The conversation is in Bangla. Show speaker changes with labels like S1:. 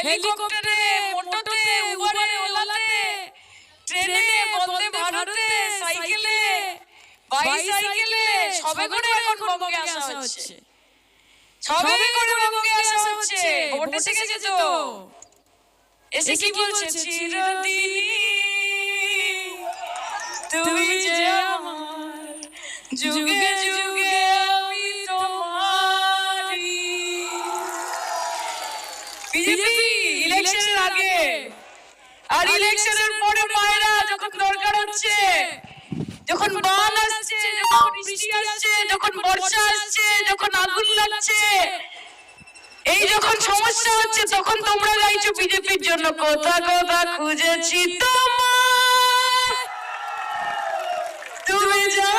S1: হেলিকপ্টারে, মোটোতে, উবারে, ওলাতে, ট্রেনে, বন্দে ভারতে, সাইকেলে, বাইসাইকেলে, সবে করে এখন বঙ্গে আসা হচ্ছে। সবে করে বঙ্গে আসা হচ্ছে। ভোট এসে গেছে তো। এসে কি বলছে? চিরদিনই তুমি যে আমার, যুগে যুগে আমি তোমারই। বিজেপি ইলেকশনের আগে আর ইলেকশনের পরে মায়েরা যখন দরকার হচ্ছে, যখন বান আসছে, যখন বৃষ্টি আসছে, যখন বর্ষা আসছে, যখন আগুন লাগছে, এই যখন সমস্যা হচ্ছে, তখন তোমরা গাইছো বিজেপির জন্য। কোথা কোথা খুঁজেছি তোমায়, তুমি যা